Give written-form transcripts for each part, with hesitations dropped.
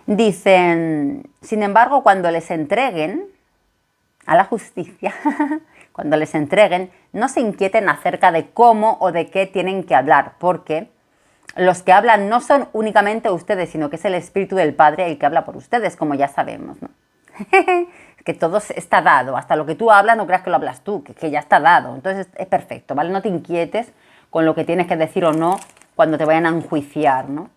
Dicen, sin embargo, cuando les entreguen a la justicia, cuando les entreguen, no se inquieten acerca de cómo o de qué tienen que hablar, porque los que hablan no son únicamente ustedes, sino que es el Espíritu del Padre el que habla por ustedes, como ya sabemos, ¿no? Que todo está dado, hasta lo que tú hablas no creas que lo hablas tú, que ya está dado, entonces es perfecto, ¿vale? No te inquietes con lo que tienes que decir o no cuando te vayan a enjuiciar, ¿no?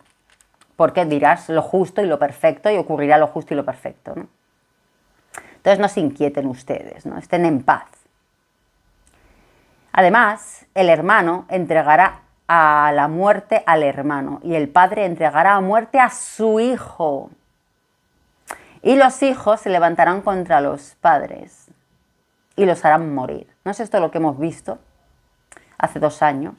Porque dirás lo justo y lo perfecto y ocurrirá lo justo y lo perfecto, ¿no? Entonces no se inquieten ustedes, ¿no? Estén en paz. Además, el hermano entregará a la muerte al hermano y el padre entregará a muerte a su hijo. Y los hijos se levantarán contra los padres y los harán morir. ¿No es esto lo que hemos visto hace 2 años?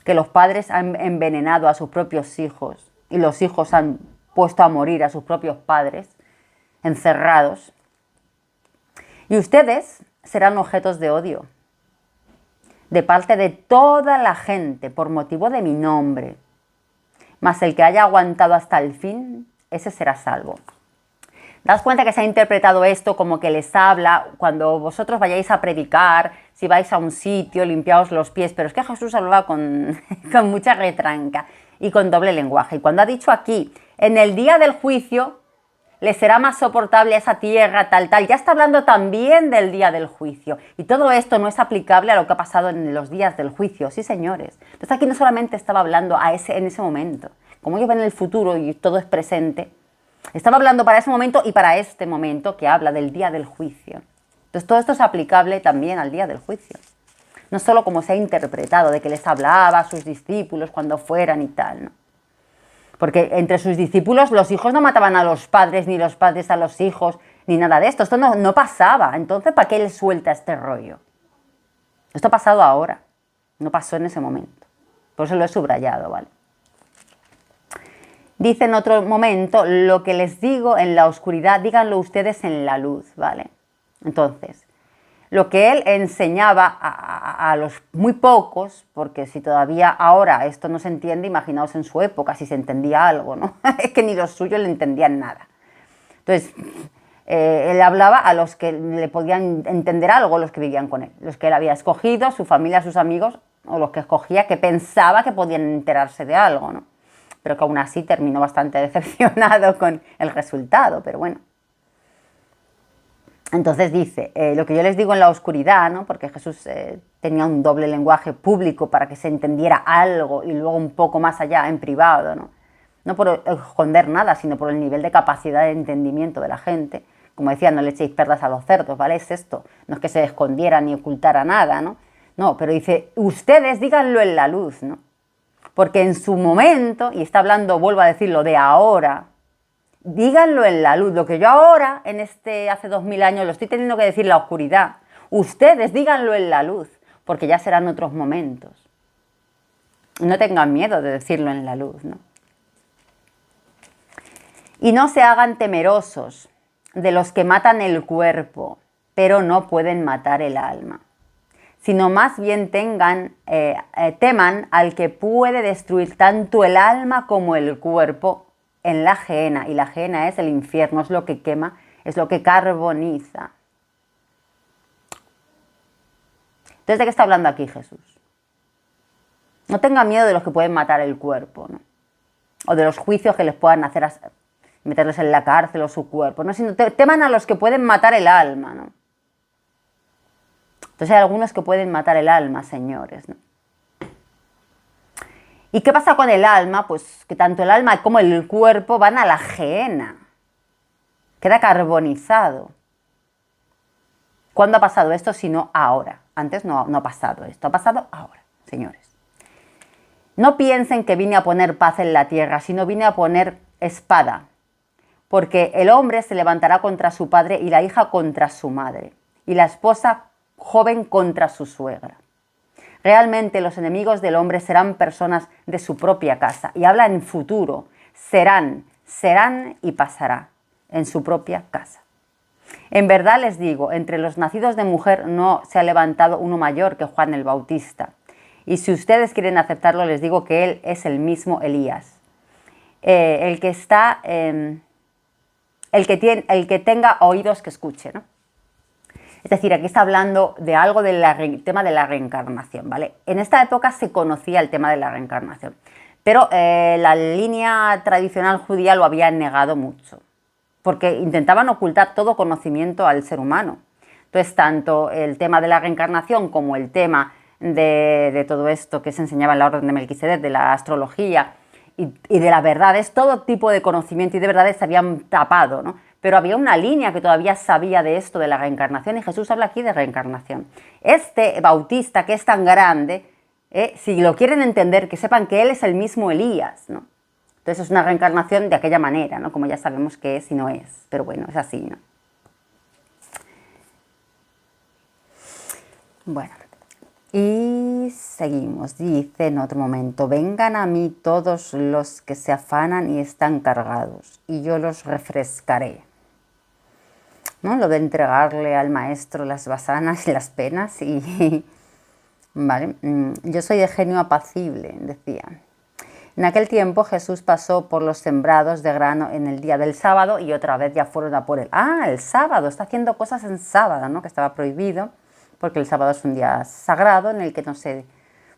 Que los padres han envenenado a sus propios hijos y los hijos han puesto a morir a sus propios padres, encerrados. Y ustedes serán objetos de odio de parte de toda la gente por motivo de mi nombre. Mas el que haya aguantado hasta el fin, ese será salvo. Daos cuenta que se ha interpretado esto como que les habla cuando vosotros vayáis a predicar, si vais a un sitio, limpiaos los pies, pero es que Jesús hablaba con mucha retranca y con doble lenguaje. Y cuando ha dicho aquí, en el día del juicio, les será más soportable esa tierra, tal, ya está hablando también del día del juicio. Y todo esto no es aplicable a lo que ha pasado en los días del juicio, sí señores. Entonces aquí no solamente estaba hablando en ese momento, como ellos ven el futuro y todo es presente, estaba hablando para ese momento y para este momento que habla del día del juicio. Entonces todo esto es aplicable también al día del juicio. No solo como se ha interpretado, de que les hablaba a sus discípulos cuando fueran y tal, ¿no? Porque entre sus discípulos los hijos no mataban a los padres, ni los padres a los hijos, ni nada de esto. Esto no pasaba. Entonces, ¿para qué le suelta este rollo? Esto ha pasado ahora. No pasó en ese momento. Por eso lo he subrayado, ¿vale? Dice en otro momento, lo que les digo en la oscuridad, díganlo ustedes en la luz, ¿vale? Entonces, lo que él enseñaba a los muy pocos, porque si todavía ahora esto no se entiende, imaginaos en su época si se entendía algo, ¿no? Es que ni los suyos le entendían nada. Entonces, él hablaba a los que le podían entender algo, los que vivían con él, los que él había escogido, su familia, sus amigos, o los que escogía que pensaba que podían enterarse de algo, ¿no? Pero que aún así terminó bastante decepcionado con el resultado, pero bueno. Entonces dice, lo que yo les digo en la oscuridad, ¿no? Porque Jesús tenía un doble lenguaje público para que se entendiera algo y luego un poco más allá en privado, ¿no? No por esconder nada, sino por el nivel de capacidad de entendimiento de la gente. Como decía, no le echéis perlas a los cerdos, ¿vale? Es esto, no es que se escondiera ni ocultara nada, ¿no? No, pero dice, ustedes díganlo en la luz, ¿no? Porque en su momento, y está hablando, vuelvo a decirlo, de ahora, díganlo en la luz. Lo que yo ahora, hace 2000 años, lo estoy teniendo que decir en la oscuridad. Ustedes díganlo en la luz, porque ya serán otros momentos. No tengan miedo de decirlo en la luz, ¿no? Y no se hagan temerosos de los que matan el cuerpo, pero no pueden matar el alma, sino más bien teman al que puede destruir tanto el alma como el cuerpo en la gehenna, y la gehenna es el infierno, es lo que quema, es lo que carboniza. Entonces, ¿de qué está hablando aquí Jesús? No tengan miedo de los que pueden matar el cuerpo, ¿no? O de los juicios que les puedan hacer, meterles en la cárcel o su cuerpo, ¿no? Sino teman a los que pueden matar el alma, ¿no? Entonces hay algunos que pueden matar el alma, señores, ¿no? ¿Y qué pasa con el alma? Pues que tanto el alma como el cuerpo van a la gehenna. Queda carbonizado. ¿Cuándo ha pasado esto? Si no ahora. Antes no ha pasado esto. Ha pasado ahora, señores. No piensen que vine a poner paz en la tierra, sino vine a poner espada. Porque el hombre se levantará contra su padre y la hija contra su madre. Y la esposa joven contra su suegra. Realmente los enemigos del hombre serán personas de su propia casa. Y habla en futuro. Serán y pasará en su propia casa. En verdad les digo, entre los nacidos de mujer no se ha levantado uno mayor que Juan el Bautista. Y si ustedes quieren aceptarlo, les digo que él es el mismo Elías. el que está, el que tenga oídos que escuche, ¿no? Es decir, aquí está hablando de algo del tema de la reencarnación, ¿vale? En esta época se conocía el tema de la reencarnación, pero la línea tradicional judía lo había negado mucho, porque intentaban ocultar todo conocimiento al ser humano. Entonces, tanto el tema de la reencarnación como el tema de todo esto que se enseñaba en la Orden de Melquisedec, de la astrología y de las verdades, todo tipo de conocimiento y de verdades se habían tapado, ¿no? Pero había una línea que todavía sabía de esto, de la reencarnación, y Jesús habla aquí de reencarnación. Este Bautista, que es tan grande, si lo quieren entender, que sepan que él es el mismo Elías, ¿no? Entonces es una reencarnación de aquella manera, ¿no? Como ya sabemos que es y no es, pero bueno, es así, ¿no? Bueno, y seguimos, dice en otro momento, vengan a mí todos los que se afanan y están cargados, y yo los refrescaré. ¿No? Lo de entregarle al maestro las basanas y las penas y vale, yo soy de genio apacible, decía. En aquel tiempo Jesús pasó por los sembrados de grano en el día del sábado y otra vez ya fueron a por él. Ah, el sábado, está haciendo cosas en sábado, ¿no? Que estaba prohibido, porque el sábado es un día sagrado en el que no se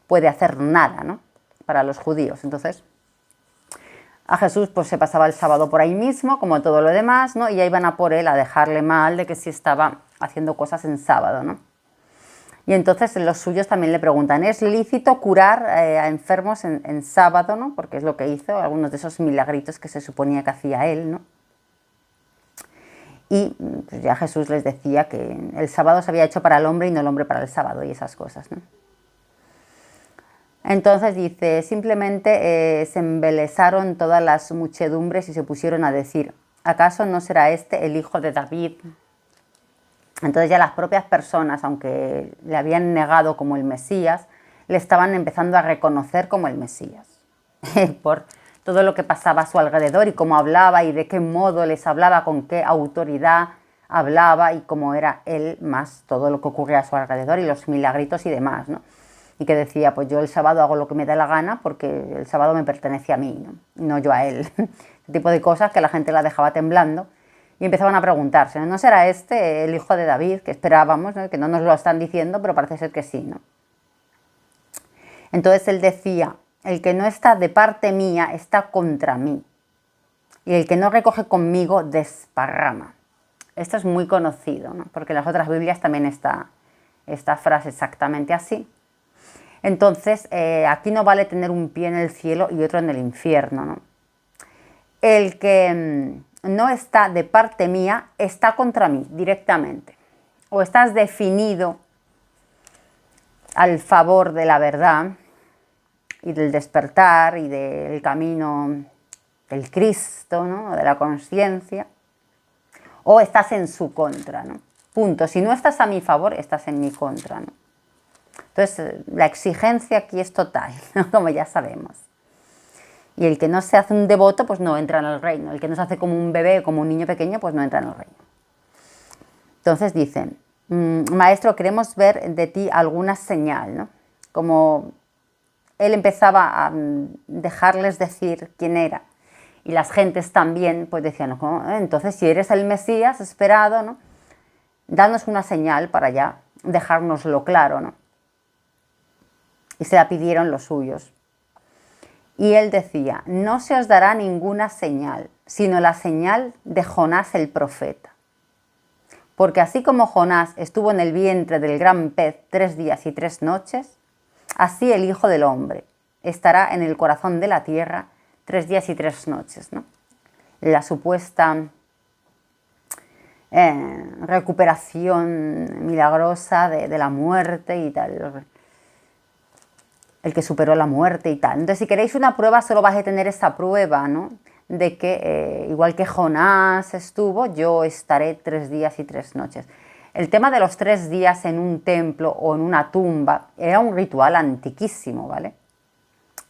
puede hacer nada, ¿no? Para los judíos. Entonces, a Jesús pues se pasaba el sábado por ahí mismo, como todo lo demás, ¿no? Y ya iban a por él a dejarle mal de que si estaba haciendo cosas en sábado, ¿no? Y entonces los suyos también le preguntan, ¿es lícito curar a enfermos en sábado, ¿no? Porque es lo que hizo, algunos de esos milagritos que se suponía que hacía él, ¿no? Y pues ya Jesús les decía que el sábado se había hecho para el hombre y no el hombre para el sábado y esas cosas, ¿no? Entonces dice, simplemente se embelesaron todas las muchedumbres y se pusieron a decir, ¿acaso no será este el hijo de David? Entonces ya las propias personas, aunque le habían negado como el Mesías, le estaban empezando a reconocer como el Mesías, por todo lo que pasaba a su alrededor y cómo hablaba y de qué modo les hablaba, con qué autoridad hablaba y cómo era él más todo lo que ocurría a su alrededor y los milagritos y demás, ¿no? Y que decía, pues yo el sábado hago lo que me da la gana porque el sábado me pertenece a mí, no yo a él. Este tipo de cosas que la gente la dejaba temblando y empezaban a preguntarse, ¿no será este el hijo de David que esperábamos, ¿no? Que no nos lo están diciendo, pero parece ser que sí, ¿no? Entonces él decía, el que no está de parte mía está contra mí y el que no recoge conmigo desparrama. Esto es muy conocido, ¿no? Porque en las otras Biblias también está esta frase exactamente así. Entonces, aquí no vale tener un pie en el cielo y otro en el infierno, ¿no? El que no está de parte mía está contra mí directamente. O estás definido al favor de la verdad y del despertar y del camino del Cristo, ¿no? De la conciencia, o estás en su contra, ¿no? Punto. Si no estás a mi favor, estás en mi contra, ¿no? Entonces, la exigencia aquí es total, ¿no? Como ya sabemos. Y el que no se hace un devoto, pues no entra en el reino. El que no se hace como un bebé, como un niño pequeño, pues no entra en el reino. Entonces dicen, maestro, queremos ver de ti alguna señal, ¿no? Como él empezaba a dejarles decir quién era. Y las gentes también, pues decían, ¿no? Entonces si eres el Mesías esperado, ¿no? Danos una señal para ya dejárnoslo claro, ¿no? Y se la pidieron los suyos. Y él decía, no se os dará ninguna señal, sino la señal de Jonás el profeta. Porque así como Jonás estuvo en el vientre del gran pez 3 días y 3 noches, así el Hijo del Hombre estará en el corazón de la tierra 3 días y 3 noches, ¿no? La supuesta recuperación milagrosa de la muerte y tal, el que superó la muerte y tal. Entonces, si queréis una prueba, solo vais a tener esa prueba, ¿no? De que, igual que Jonás estuvo, yo estaré 3 días y 3 noches. El tema de los 3 días en un templo o en una tumba era un ritual antiquísimo, ¿vale?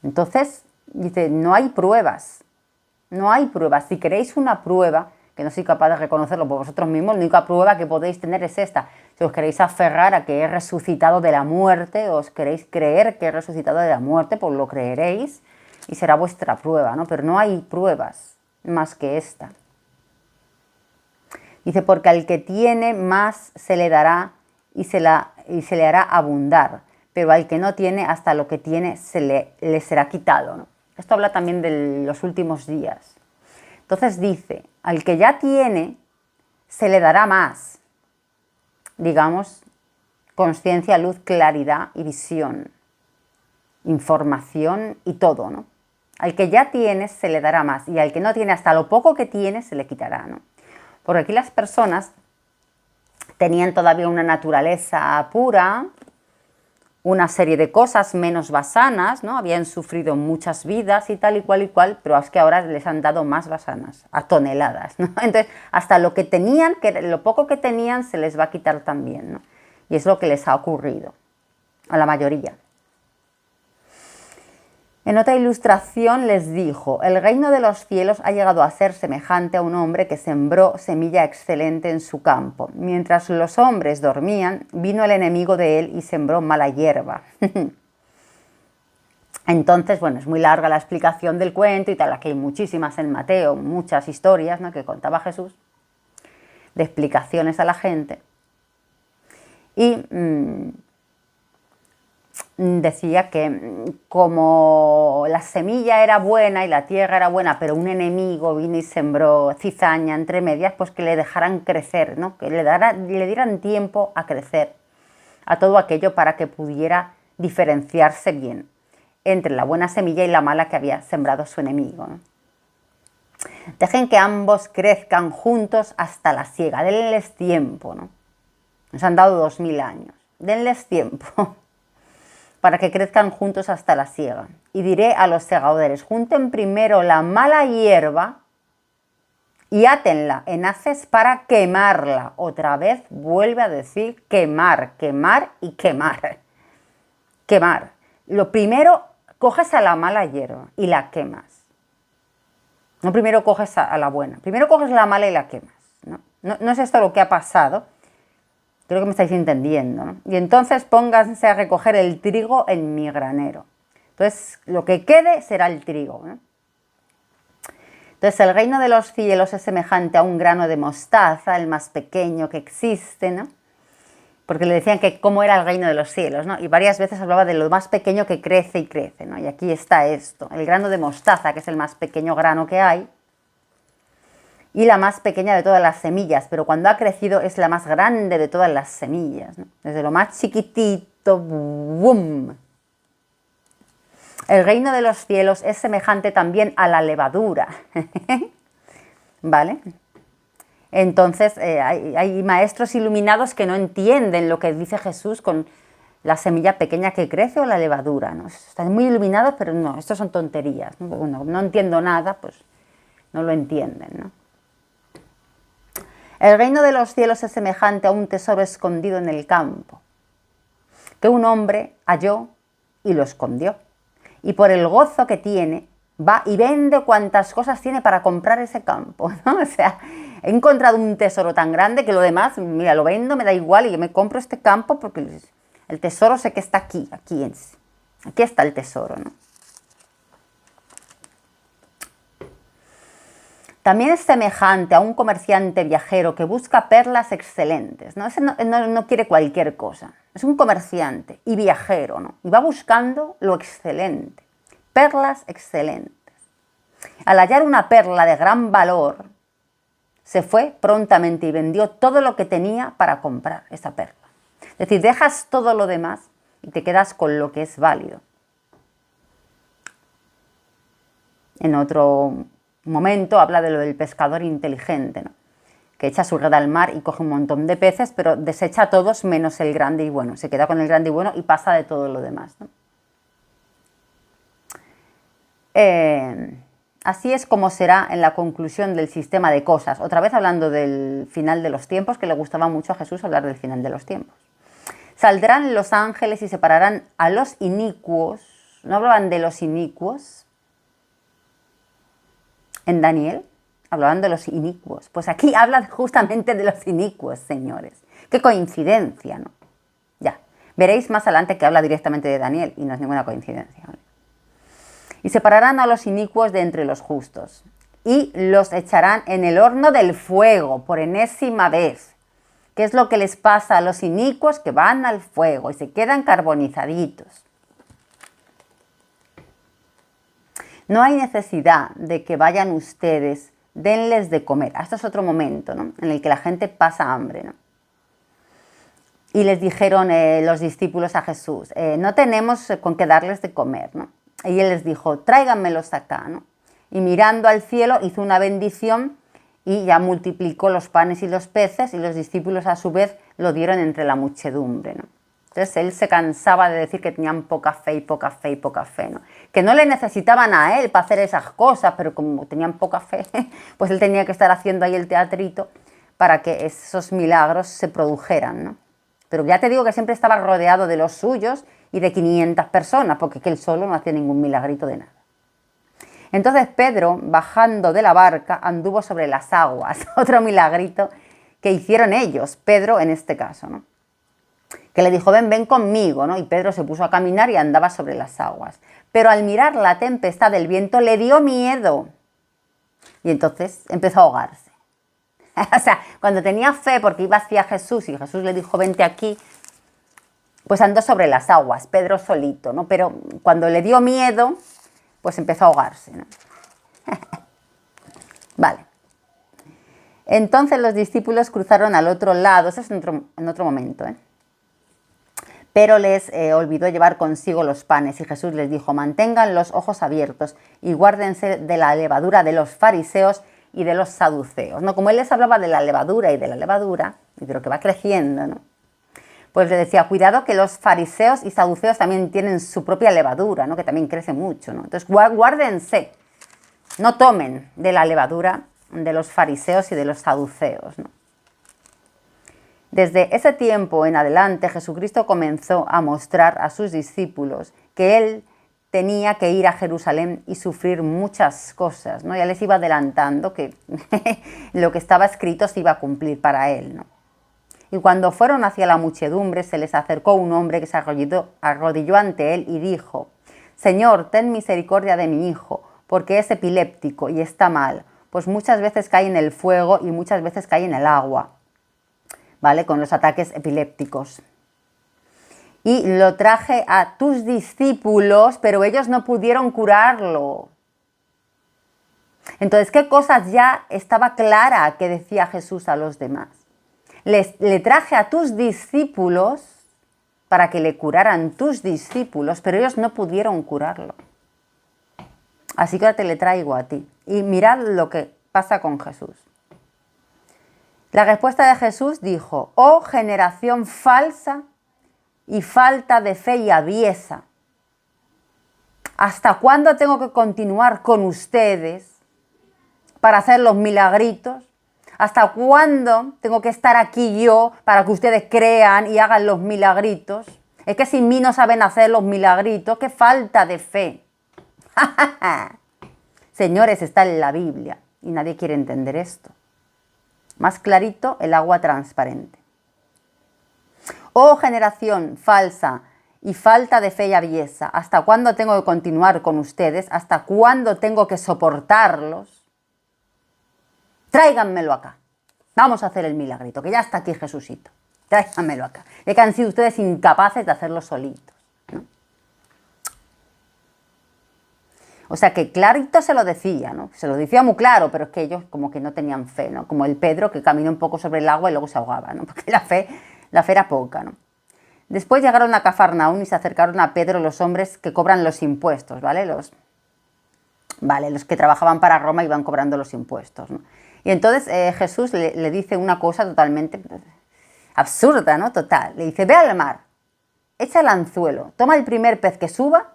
Entonces, dice, no hay pruebas, no hay pruebas. Si queréis una prueba, que no soy capaz de reconocerlo por vosotros mismos, la única prueba que podéis tener es esta. Si os queréis aferrar a que he resucitado de la muerte, os queréis creer que he resucitado de la muerte, pues lo creeréis, y será vuestra prueba, ¿no? Pero no hay pruebas más que esta. Dice, porque al que tiene más se le dará y se le hará abundar, pero al que no tiene, hasta lo que tiene le será quitado, ¿no? Esto habla también de los últimos días. Entonces dice, al que ya tiene, se le dará más. Digamos, consciencia, luz, claridad y visión. Información y todo, ¿no? Al que ya tiene, se le dará más. Y al que no tiene, hasta lo poco que tiene, se le quitará, ¿no? Porque aquí las personas tenían todavía una naturaleza pura, una serie de cosas menos basanas, ¿no? Habían sufrido muchas vidas y cual, pero es que ahora les han dado más basanas, a toneladas, ¿no? Entonces, hasta lo que tenían, lo poco que tenían, se les va a quitar también, ¿no? Y es lo que les ha ocurrido a la mayoría. En otra ilustración les dijo, el reino de los cielos ha llegado a ser semejante a un hombre que sembró semilla excelente en su campo. Mientras los hombres dormían, vino el enemigo de él y sembró mala hierba. Entonces, bueno, es muy larga la explicación del cuento y tal, aquí hay muchísimas en Mateo, muchas historias, ¿no?, que contaba Jesús, de explicaciones a la gente. Y decía que como la semilla era buena y la tierra era buena, pero un enemigo vino y sembró cizaña entre medias, pues que le dejaran crecer, ¿no? Que le dieran tiempo a crecer a todo aquello para que pudiera diferenciarse bien entre la buena semilla y la mala que había sembrado su enemigo, ¿no? Dejen que ambos crezcan juntos hasta la siega, denles tiempo, ¿no? Nos han dado 2000 años, denles tiempo para que crezcan juntos hasta la siega. Y diré a los segadores, junten primero la mala hierba y átenla en haces para quemarla. Otra vez vuelve a decir quemar, quemar y quemar. Quemar. Lo primero, coges a la mala hierba y la quemas. No primero coges a la buena. Primero coges la mala y la quemas, ¿no? No es esto lo que ha pasado. Creo que me estáis entendiendo, ¿no? Y entonces pónganse a recoger el trigo en mi granero. Entonces, lo que quede será el trigo, ¿no? Entonces, el reino de los cielos es semejante a un grano de mostaza, el más pequeño que existe, ¿no? Porque le decían que cómo era el reino de los cielos, ¿no? Y varias veces hablaba de lo más pequeño que crece y crece, ¿no? Y aquí está esto, el grano de mostaza, que es el más pequeño grano que hay, y la más pequeña de todas las semillas, pero cuando ha crecido es la más grande de todas las semillas, ¿no? Desde lo más chiquitito, ¡boom! El reino de los cielos es semejante también a la levadura, ¿vale? Entonces hay maestros iluminados que no entienden lo que dice Jesús con la semilla pequeña que crece o la levadura, ¿no? Están muy iluminados, pero no, esto son tonterías, ¿no? Bueno, no entiendo nada, pues no lo entienden, ¿no? El reino de los cielos es semejante a un tesoro escondido en el campo, que un hombre halló y lo escondió. Y por el gozo que tiene, va y vende cuantas cosas tiene para comprar ese campo, ¿no? O sea, he encontrado un tesoro tan grande que lo demás, mira, lo vendo, me da igual y yo me compro este campo porque el tesoro sé que está aquí está el tesoro, ¿no? También es semejante a un comerciante viajero que busca perlas excelentes, ¿no? Ese no quiere cualquier cosa, es un comerciante y viajero, ¿no? Y va buscando lo excelente, perlas excelentes. Al hallar una perla de gran valor, se fue prontamente y vendió todo lo que tenía para comprar esa perla. Es decir, dejas todo lo demás y te quedas con lo que es válido. En otro momento habla de lo del pescador inteligente, ¿no? Que echa su red al mar y coge un montón de peces, pero desecha a todos menos el grande y bueno. Se queda con el grande y bueno y pasa de todo lo demás, ¿no? Así es como será en la conclusión del sistema de cosas. Otra vez hablando del final de los tiempos, que le gustaba mucho a Jesús hablar del final de los tiempos. Saldrán los ángeles y separarán a los inicuos. ¿No hablaban de los inicuos en Daniel? Hablaban de los inicuos. Pues aquí habla justamente de los inicuos, señores. Qué coincidencia, ¿no? Ya, veréis más adelante que habla directamente de Daniel y no es ninguna coincidencia, ¿vale? Y separarán a los inicuos de entre los justos, y los echarán en el horno del fuego por enésima vez. ¿Qué es lo que les pasa a los inicuos? Que van al fuego y se quedan carbonizaditos. No hay necesidad de que vayan ustedes, denles de comer. Esto es otro momento, ¿no?, en el que la gente pasa hambre, ¿no? Y les dijeron los discípulos a Jesús, no tenemos con qué darles de comer, ¿no? Y él les dijo, tráiganmelos acá, ¿no? Y mirando al cielo hizo una bendición y ya multiplicó los panes y los peces, y los discípulos a su vez lo dieron entre la muchedumbre, ¿no? Entonces él se cansaba de decir que tenían poca fe y poca fe y poca fe, ¿no? Que no le necesitaban a él para hacer esas cosas, pero como tenían poca fe, pues él tenía que estar haciendo ahí el teatrito para que esos milagros se produjeran, ¿no? Pero ya te digo que siempre estaba rodeado de los suyos y de 500 personas, porque que él solo no hacía ningún milagrito de nada. Entonces Pedro, bajando de la barca, anduvo sobre las aguas. Otro milagrito que hicieron ellos, Pedro en este caso, ¿no? Que le dijo, ven conmigo, ¿no? Y Pedro se puso a caminar y andaba sobre las aguas. Pero al mirar la tempestad del viento le dio miedo. Y entonces empezó a ahogarse. O sea, cuando tenía fe porque iba hacia Jesús y Jesús le dijo, vente aquí, pues andó sobre las aguas, Pedro solito, ¿no? Pero cuando le dio miedo, pues empezó a ahogarse, ¿no? Vale. Entonces los discípulos cruzaron al otro lado, eso es en otro momento, ¿eh? Pero les olvidó llevar consigo los panes y Jesús les dijo, mantengan los ojos abiertos y guárdense de la levadura de los fariseos y de los saduceos, ¿no? Como él les hablaba de la levadura y de lo que va creciendo, ¿no? Pues le decía, cuidado que los fariseos y saduceos también tienen su propia levadura, ¿no? Que también crece mucho, ¿no? Entonces guárdense, no tomen de la levadura de los fariseos y de los saduceos, ¿no? Desde ese tiempo en adelante Jesucristo comenzó a mostrar a sus discípulos que él tenía que ir a Jerusalén y sufrir muchas cosas, ¿no? Ya les iba adelantando que lo que estaba escrito se iba a cumplir para él, ¿no? Y cuando fueron hacia la muchedumbre, se les acercó un hombre que se arrodilló ante él y dijo, Señor, ten misericordia de mi hijo, porque es epiléptico y está mal, pues muchas veces cae en el fuego y muchas veces cae en el agua, ¿vale? Con los ataques epilépticos. Y lo traje a tus discípulos, pero ellos no pudieron curarlo. Entonces, ¿qué cosas ya estaba clara que decía Jesús a los demás? Le traje a tus discípulos para que le curaran tus discípulos, pero ellos no pudieron curarlo. Así que ahora te le traigo a ti. Y mirad lo que pasa con Jesús. La respuesta de Jesús dijo, oh generación falsa y falta de fe y aviesa, ¿hasta cuándo tengo que continuar con ustedes para hacer los milagritos? ¿Hasta cuándo tengo que estar aquí yo para que ustedes crean y hagan los milagritos? Es que sin mí no saben hacer los milagritos. ¡Qué falta de fe! Señores, está en la Biblia y nadie quiere entender esto. Más clarito, el agua transparente. Oh generación falsa y falta de fe y aviesa, ¿hasta cuándo tengo que continuar con ustedes? ¿Hasta cuándo tengo que soportarlos? Tráiganmelo acá. Vamos a hacer el milagrito, que ya está aquí Jesucito. Tráiganmelo acá. Es que han sido ustedes incapaces de hacerlo solitos, ¿no? O sea que clarito se lo decía, ¿no? Se lo decía muy claro, pero es que ellos como que no tenían fe, ¿no? Como el Pedro que caminó un poco sobre el agua y luego se ahogaba, ¿no? Porque la fe era poca, ¿no? Después llegaron a Cafarnaún y se acercaron a Pedro los hombres que cobran los impuestos, ¿vale? Los que trabajaban para Roma iban cobrando los impuestos, ¿no? Y entonces Jesús le dice una cosa totalmente absurda, ¿no? Total. Le dice, ve al mar, echa el anzuelo, toma el primer pez que suba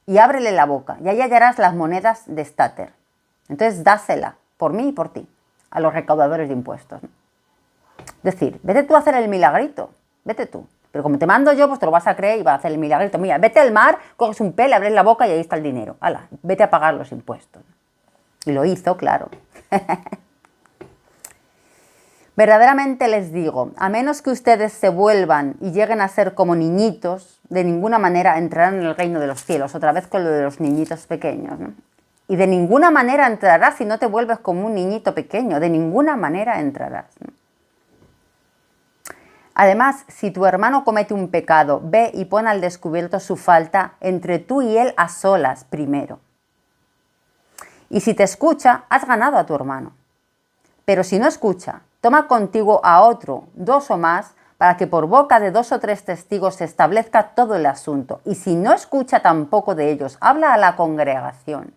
y ábrele la boca, y ahí hallarás las monedas de estáter. Entonces dásela, por mí y por ti, a los recaudadores de impuestos, ¿no? Es decir, vete tú a hacer el milagrito, vete tú. Pero como te mando yo, pues te lo vas a creer y vas a hacer el milagrito. Mira, vete al mar, coges un pez, le abres la boca y ahí está el dinero. Hala, vete a pagar los impuestos. Y lo hizo, claro. Verdaderamente les digo, a menos que ustedes se vuelvan y lleguen a ser como niñitos, de ninguna manera entrarán en el reino de los cielos. Otra vez con lo de los niñitos pequeños, ¿no? Y de ninguna manera entrarás si no te vuelves como un niñito pequeño. De ninguna manera entrarás, ¿no? Además, si tu hermano comete un pecado, ve y pon al descubierto su falta entre tú y él a solas primero. Y si te escucha, has ganado a tu hermano. Pero si no escucha, toma contigo a otro, 2 o más, para que por boca de 2 o 3 testigos se establezca todo el asunto. Y si no escucha tampoco de ellos, habla a la congregación.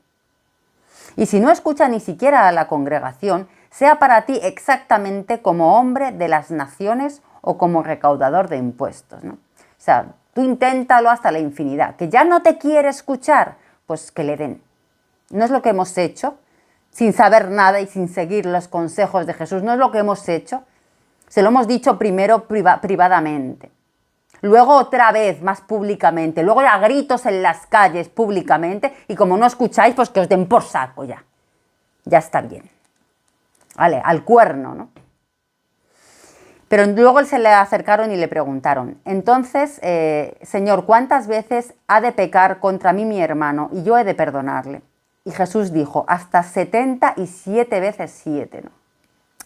Y si no escucha ni siquiera a la congregación, sea para ti exactamente como hombre de las naciones o como recaudador de impuestos, ¿no? O sea, tú inténtalo hasta la infinidad. Que ya no te quiere escuchar, pues que le den. ¿No es lo que hemos hecho? Sin saber nada y sin seguir los consejos de Jesús. ¿No es lo que hemos hecho? Se lo hemos dicho primero privadamente. Luego otra vez más públicamente. Luego a gritos en las calles públicamente. Y como no escucháis, pues que os den por saco ya. Ya está bien. Vale, al cuerno, ¿no? Pero luego se le acercaron y le preguntaron, entonces, Señor, ¿cuántas veces ha de pecar contra mí mi hermano y yo he de perdonarle? Y Jesús dijo, hasta 77 veces 7, ¿no?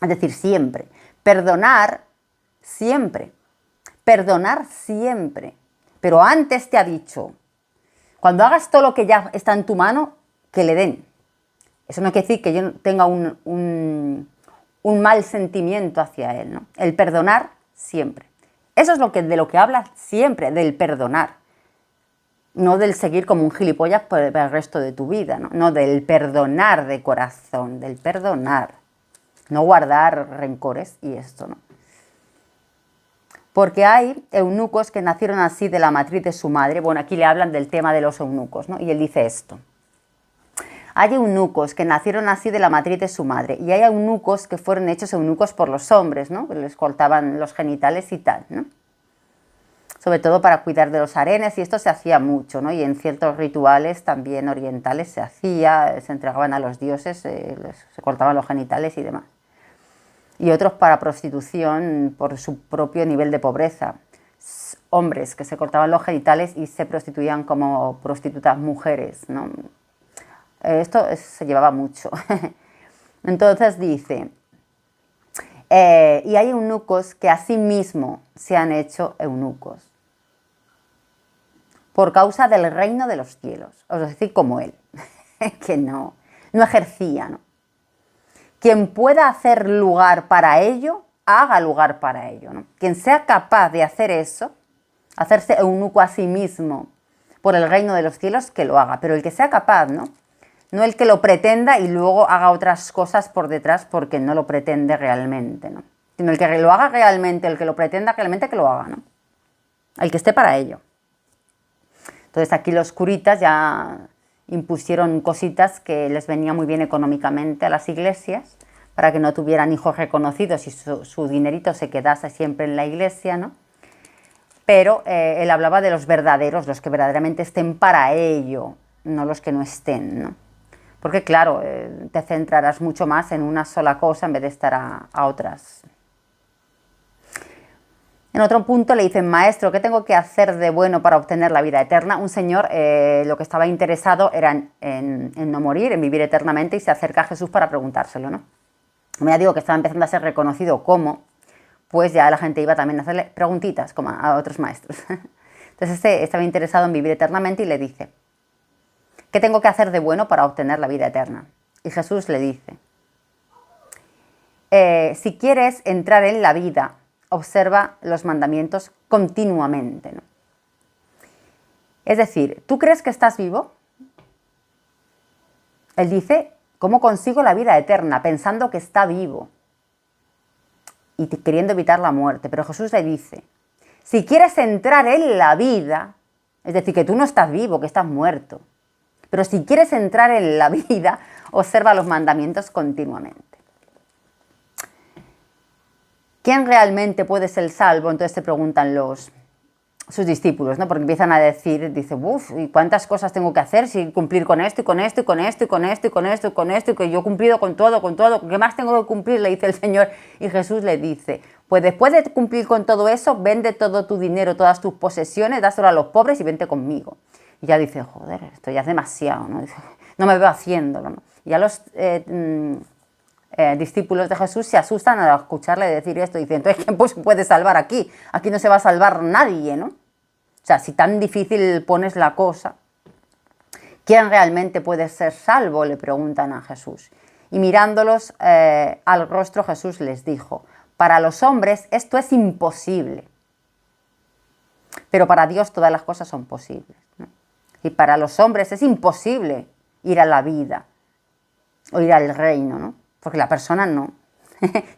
Es decir, siempre. Perdonar siempre. Perdonar siempre. Pero antes te ha dicho, cuando hagas todo lo que ya está en tu mano, que le den. Eso no quiere decir que yo tenga un mal sentimiento hacia él, ¿no? El perdonar siempre. Eso es de lo que habla siempre, del perdonar. No del seguir como un gilipollas por el resto de tu vida, ¿no? No, del perdonar de corazón, del perdonar. No guardar rencores y esto, ¿no? Porque hay eunucos que nacieron así de la matriz de su madre. Bueno, aquí le hablan del tema de los eunucos, ¿no? Y él dice esto. Hay eunucos que nacieron así de la matriz de su madre y hay eunucos que fueron hechos eunucos por los hombres, ¿no? Que les cortaban los genitales y tal, ¿no? Sobre todo para cuidar de los harenes y esto se hacía mucho, ¿no? Y en ciertos rituales también orientales se hacía, se entregaban a los dioses, se cortaban los genitales y demás. Y otros para prostitución por su propio nivel de pobreza. Hombres que se cortaban los genitales y se prostituían como prostitutas mujeres, ¿no? Esto se llevaba mucho. Entonces dice, y hay eunucos que asimismo se han hecho eunucos por causa del reino de los cielos. Es decir, como él, que no ejercía, ¿no? Quien pueda hacer lugar para ello, haga lugar para ello, ¿no? Quien sea capaz de hacer eso, hacerse eunuco a sí mismo por el reino de los cielos, que lo haga. Pero el que sea capaz, ¿no? No el que lo pretenda y luego haga otras cosas por detrás porque no lo pretende realmente, ¿no? Sino el que lo haga realmente, el que lo pretenda realmente, que lo haga, ¿no? El que esté para ello. Entonces aquí los curitas ya impusieron cositas que les venía muy bien económicamente a las iglesias para que no tuvieran hijos reconocidos y su dinerito se quedase siempre en la iglesia, ¿no? Pero él hablaba de los verdaderos, los que verdaderamente estén para ello, no los que no estén, ¿no? Porque claro, te centrarás mucho más en una sola cosa en vez de estar a otras. En otro punto le dicen, maestro, ¿qué tengo que hacer de bueno para obtener la vida eterna? Un señor lo que estaba interesado era en no morir, en vivir eternamente, y se acerca a Jesús para preguntárselo, ¿no? Como ya digo que estaba empezando a ser reconocido como, pues ya la gente iba también a hacerle preguntitas como a otros maestros. Entonces este estaba interesado en vivir eternamente y le dice, ¿qué tengo que hacer de bueno para obtener la vida eterna? Y Jesús le dice, si quieres entrar en la vida, observa los mandamientos continuamente, ¿no? Es decir, ¿tú crees que estás vivo? Él dice, ¿cómo consigo la vida eterna? Pensando que está vivo y queriendo evitar la muerte. Pero Jesús le dice, si quieres entrar en la vida, es decir, que tú no estás vivo, que estás muerto, pero si quieres entrar en la vida, observa los mandamientos continuamente. ¿Quién realmente puede ser salvo? Entonces se preguntan los sus discípulos, ¿no? Porque empiezan a decir, dice, uff, ¿y cuántas cosas tengo que hacer? Si cumplir con esto y con esto y con esto y con esto y con esto y con esto, y que yo he cumplido con todo, ¿qué más tengo que cumplir? Le dice el Señor. Y Jesús le dice, pues después de cumplir con todo eso, vende todo tu dinero, todas tus posesiones, dáselo a los pobres y vente conmigo. Y ya dice, joder, esto ya es demasiado, ¿no? Dice, no me veo haciéndolo, ¿no? Y ya los discípulos de Jesús se asustan al escucharle decir esto, dicen, entonces, ¿quién pues puede salvar aquí? Aquí no se va a salvar nadie, ¿no? O sea, si tan difícil pones la cosa, ¿quién realmente puede ser salvo?, le preguntan a Jesús. Y mirándolos al rostro, Jesús les dijo, para los hombres esto es imposible, pero para Dios todas las cosas son posibles, ¿no? Y para los hombres es imposible ir a la vida o ir al reino, ¿no? Porque la persona no.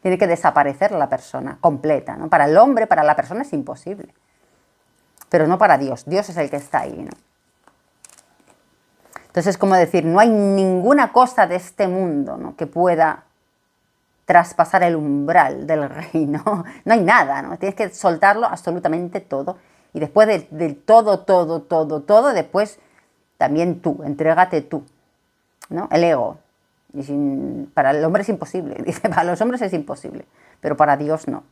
Tiene que desaparecer la persona completa, ¿no? Para el hombre, para la persona es imposible. Pero no para Dios. Dios es el que está ahí, ¿no? Entonces es como decir, no hay ninguna cosa de este mundo, ¿no?, que pueda traspasar el umbral del reino. No hay nada, ¿no? Tienes que soltarlo absolutamente todo. Y después de todo, después también tú, entrégate tú, ¿no? El ego. Y para el hombre es imposible. Dice, para los hombres es imposible, pero para Dios no.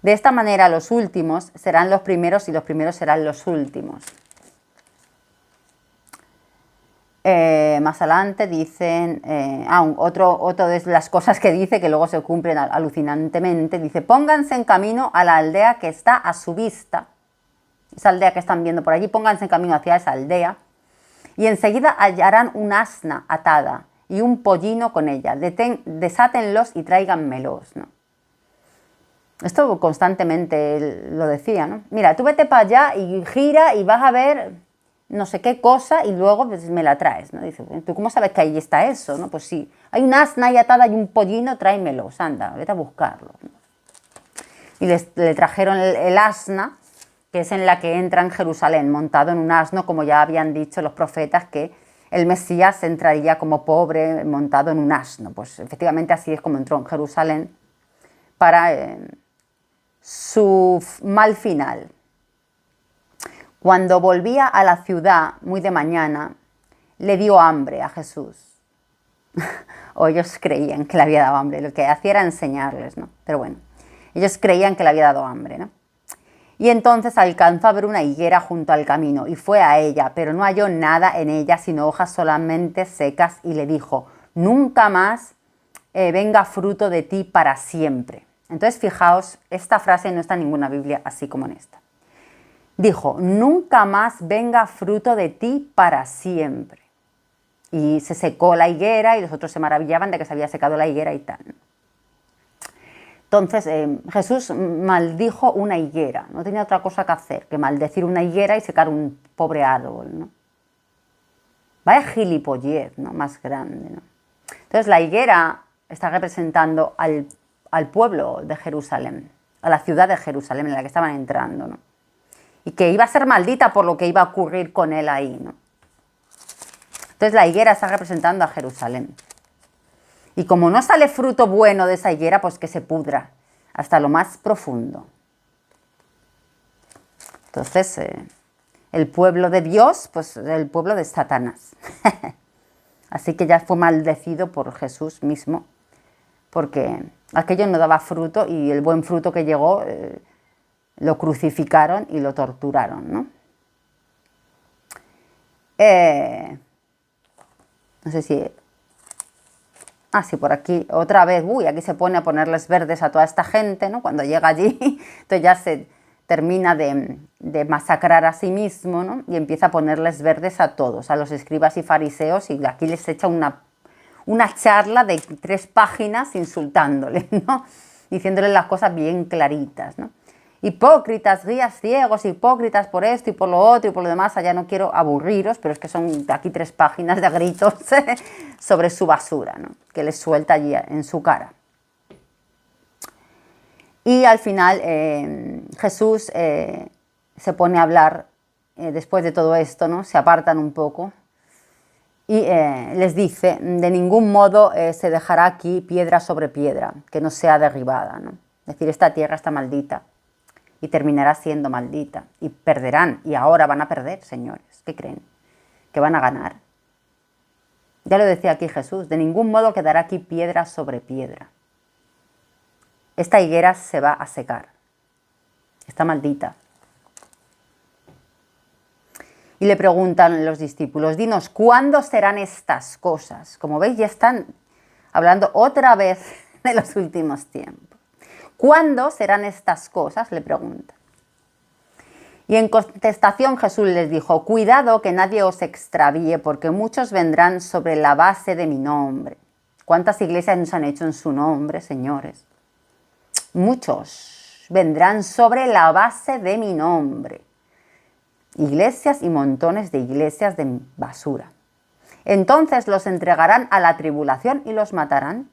De esta manera los últimos serán los primeros y los primeros serán los últimos. Más adelante dicen, otro de las cosas que dice, que luego se cumplen alucinantemente, dice, pónganse en camino a la aldea que está a su vista. Esa aldea que están viendo por allí, pónganse en camino hacia esa aldea. Y enseguida hallarán un asna atada y un pollino con ella. Desátenlos y tráiganmelos, ¿no? Esto constantemente lo decía, ¿no? Mira, tú vete para allá y gira y vas a ver no sé qué cosa y luego pues, me la traes, ¿no? Dice, ¿tú cómo sabes que ahí está eso, no? Pues sí, hay un asna ahí atada y un pollino, tráemelos, anda, vete a buscarlo, ¿no? Y le trajeron el asna, que es en la que entra en Jerusalén, montado en un asno, como ya habían dicho los profetas, que el Mesías entraría como pobre montado en un asno. Pues efectivamente así es como entró en Jerusalén para su mal final. Cuando volvía a la ciudad muy de mañana, le dio hambre a Jesús. O ellos creían que le había dado hambre, lo que hacía era enseñarles, ¿no? Pero bueno, ellos creían que le había dado hambre, ¿no? Y entonces alcanzó a ver una higuera junto al camino y fue a ella, pero no halló nada en ella sino hojas solamente secas y le dijo, nunca más venga fruto de ti para siempre. Entonces fijaos, esta frase no está en ninguna Biblia así como en esta. Dijo, nunca más venga fruto de ti para siempre. Y se secó la higuera y los otros se maravillaban de que se había secado la higuera y tal. Entonces Jesús maldijo una higuera, no tenía otra cosa que hacer que maldecir una higuera y secar un pobre árbol, ¿no? Vaya gilipollez, ¿no?, más grande, ¿no? Entonces la higuera está representando al pueblo de Jerusalén, a la ciudad de Jerusalén en la que estaban entrando, ¿no? Y que iba a ser maldita por lo que iba a ocurrir con él ahí, ¿no? Entonces la higuera está representando a Jerusalén. Y como no sale fruto bueno de esa higuera, pues que se pudra hasta lo más profundo. Entonces, el pueblo de Dios, pues el pueblo de Satanás. Así que ya fue maldecido por Jesús mismo, porque aquello no daba fruto y el buen fruto que llegó lo crucificaron y lo torturaron, ¿no? No sé si... sí, por aquí otra vez, aquí se pone a ponerles verdes a toda esta gente, ¿no? Cuando llega allí, entonces ya se termina de masacrar a sí mismo, ¿no? Y empieza a ponerles verdes a todos, a los escribas y fariseos, y aquí les echa una charla de 3 páginas insultándoles, ¿no? Diciéndoles las cosas bien claritas, ¿no? Hipócritas, guías ciegos, hipócritas por esto y por lo otro y por lo demás, allá no quiero aburriros, pero es que son aquí 3 páginas de gritos sobre su basura, ¿no?, que les suelta allí en su cara. Y al final Jesús se pone a hablar, después de todo esto, ¿no?, se apartan un poco y les dice, de ningún modo se dejará aquí piedra sobre piedra, que no sea derribada, ¿no? Es decir, esta tierra está maldita. y terminará siendo maldita. Y perderán, y ahora van a perder, señores. ¿Qué creen? ¿Que van a ganar? Ya lo decía aquí Jesús, de ningún modo quedará aquí piedra sobre piedra. Esta higuera se va a secar. Está maldita. Y le preguntan los discípulos, dinos, ¿cuándo serán estas cosas? Como veis, ya están hablando otra vez de los últimos tiempos. ¿Cuándo serán estas cosas? Le preguntan. Y en contestación Jesús les dijo, cuidado que nadie os extravíe, porque muchos vendrán sobre la base de mi nombre. ¿Cuántas iglesias nos han hecho en su nombre, señores? Muchos vendrán sobre la base de mi nombre. Iglesias y montones de iglesias de basura. Entonces los entregarán a la tribulación y los matarán.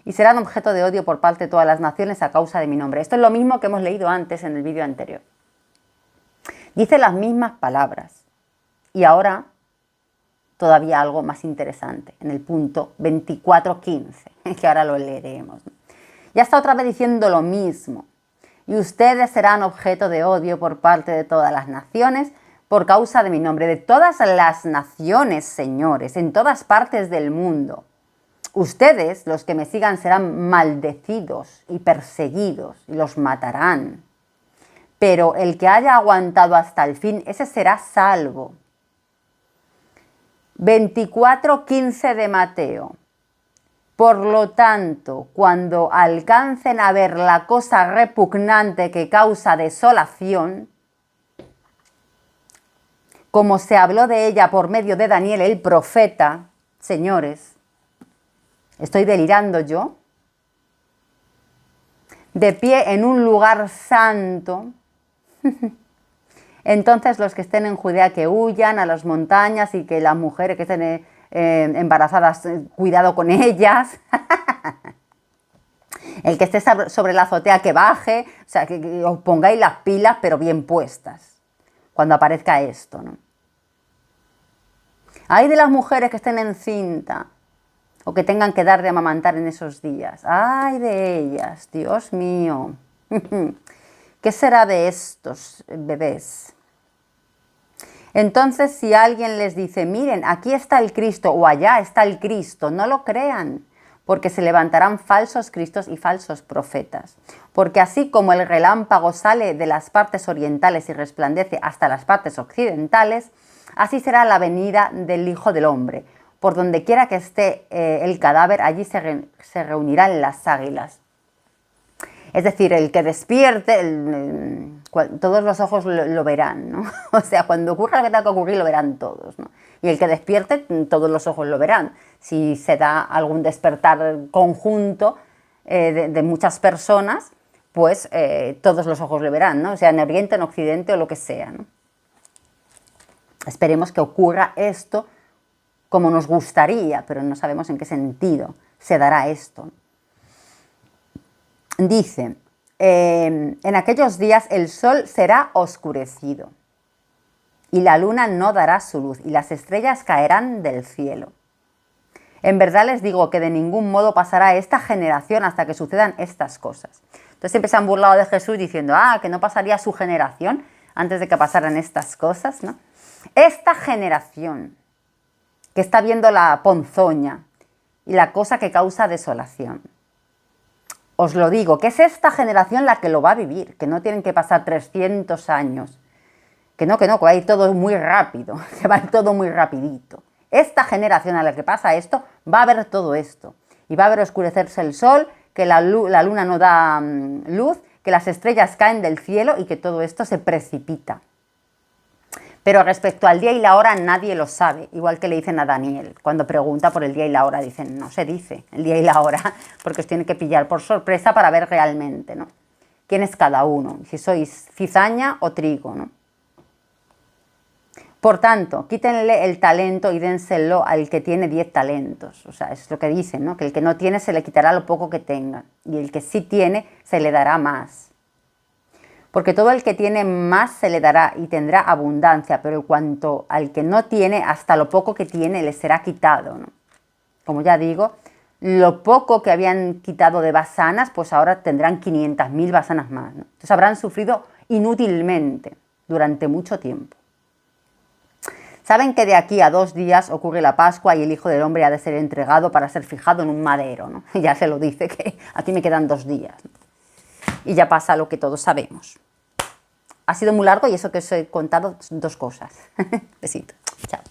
Y serán objeto de odio por parte de todas las naciones a causa de mi nombre. Esto es lo mismo que hemos leído antes en el vídeo anterior. Dice las mismas palabras. Y ahora, todavía algo más interesante, en el punto 24:15, que ahora lo leeremos. Ya está otra vez diciendo lo mismo. Y ustedes serán objeto de odio por parte de todas las naciones por causa de mi nombre. De todas las naciones, señores, en todas partes del mundo. Ustedes, los que me sigan, serán maldecidos y perseguidos y los matarán. Pero el que haya aguantado hasta el fin, ese será salvo. 24:15 de Mateo. Por lo tanto, cuando alcancen a ver la cosa repugnante que causa desolación, como se habló de ella por medio de Daniel el profeta, señores, ¿estoy delirando yo? De pie en un lugar santo, entonces los que estén en Judea que huyan a las montañas y que las mujeres que estén embarazadas, cuidado con ellas. El que esté sobre la azotea que baje, o sea, que os pongáis las pilas pero bien puestas cuando aparezca esto, ¿no? Ay de las mujeres que estén encinta o que tengan que dar de amamantar en esos días. Ay de ellas, Dios mío. ¿Qué será de estos bebés? Entonces, si alguien les dice, miren, aquí está el Cristo o allá está el Cristo, no lo crean, porque se levantarán falsos cristos y falsos profetas. Porque así como el relámpago sale de las partes orientales y resplandece hasta las partes occidentales, así será la venida del Hijo del Hombre. Por donde quiera que esté el cadáver, allí se reunirán las águilas. Es decir, el que despierte, todos los ojos lo verán, ¿no? O sea, cuando ocurra lo que tenga que ocurrir, lo verán todos, ¿no? Y el que despierte, todos los ojos lo verán. Si se da algún despertar conjunto de muchas personas, pues todos los ojos lo verán, ¿no? O sea, en Oriente, en Occidente o lo que sea, ¿no? Esperemos que ocurra esto como nos gustaría, pero no sabemos en qué sentido se dará esto. Dice, en aquellos días el sol será oscurecido y la luna no dará su luz y las estrellas caerán del cielo. En verdad les digo que de ningún modo pasará esta generación hasta que sucedan estas cosas. Entonces siempre se han burlado de Jesús diciendo, que no pasaría su generación antes de que pasaran estas cosas, ¿no? Esta generación que está viendo la ponzoña y la cosa que causa desolación. Os lo digo, que es esta generación la que lo va a vivir, que no tienen que pasar 300 años, que va a ir todo muy rápido, que va a ir todo muy rapidito. Esta generación a la que pasa esto, va a ver todo esto. Y va a ver oscurecerse el sol, que la luna no da luz, que las estrellas caen del cielo y que todo esto se precipita. Pero respecto al día y la hora nadie lo sabe, igual que le dicen a Daniel. Cuando pregunta por el día y la hora, dicen, no se dice el día y la hora, porque os tiene que pillar por sorpresa para ver realmente, ¿no? ¿Quién es cada uno? Si sois cizaña o trigo, ¿no? Por tanto, quítenle el talento y dénselo al que tiene 10 talentos. O sea, es lo que dicen, ¿no? Que el que no tiene se le quitará lo poco que tenga. Y el que sí tiene se le dará más. Porque todo el que tiene más se le dará y tendrá abundancia, pero en cuanto al que no tiene, hasta lo poco que tiene le será quitado, ¿no? Como ya digo, lo poco que habían quitado de basanas, pues ahora tendrán 500.000 basanas más, ¿no? Entonces habrán sufrido inútilmente durante mucho tiempo. Saben que de aquí a 2 días ocurre la Pascua y el Hijo del Hombre ha de ser entregado para ser fijado en un madero, ¿no? Ya se lo dice, que aquí me quedan 2 días, ¿no? Y ya pasa lo que todos sabemos. Ha sido muy largo y eso que os he contado 2 cosas. Besito. Chao.